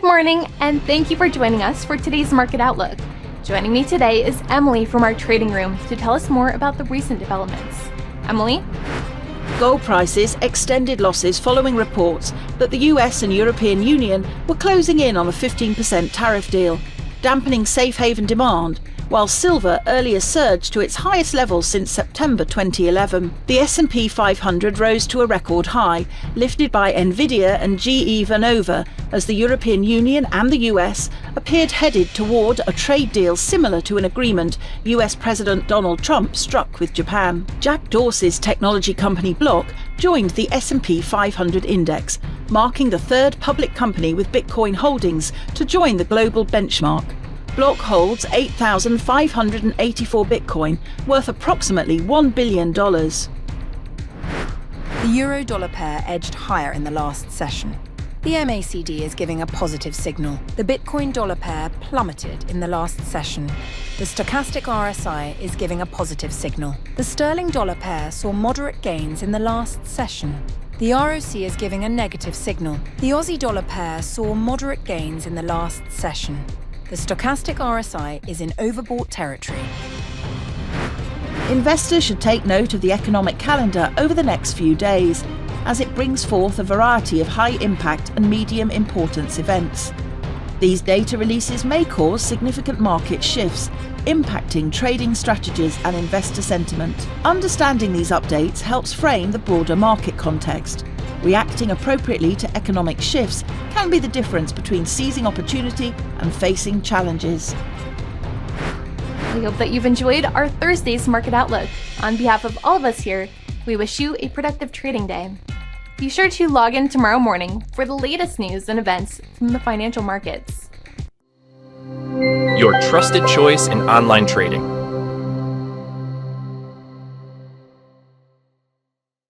Good morning, and thank you for joining us for today's Market Outlook. Joining me today is Emily from our trading room to tell us more about the recent developments. Emily? Gold prices extended losses following reports that the US and European Union were closing in on a 15% tariff deal, dampening safe haven demand, while silver earlier surged to its highest level since September 2011. The S&P 500 rose to a record high, lifted by Nvidia and GE Vernova, as the European Union and the US appeared headed toward a trade deal similar to an agreement US President Donald Trump struck with Japan. Jack Dorsey's technology company Block joined the S&P 500 index, marking the third public company with Bitcoin holdings to join the global benchmark. Block holds 8,584 Bitcoin, worth approximately $1 billion. The euro-dollar pair edged higher in the last session. The MACD is giving a positive signal. The Bitcoin-dollar pair plummeted in the last session. The stochastic RSI is giving a positive signal. The sterling-dollar pair saw moderate gains in the last session. The ROC is giving a negative signal. The Aussie-dollar pair saw moderate gains in the last session. The stochastic RSI is in overbought territory. Investors should take note of the economic calendar over the next few days, as it brings forth a variety of high-impact and medium-importance events. These data releases may cause significant market shifts, impacting trading strategies and investor sentiment. Understanding these updates helps frame the broader market context. Reacting appropriately to economic shifts can be the difference between seizing opportunity and facing challenges. We hope that you've enjoyed our Thursday's Market Outlook. On behalf of all of us here, we wish you a productive trading day. Be sure to log in tomorrow morning for the latest news and events from the financial markets. Your trusted choice in online trading.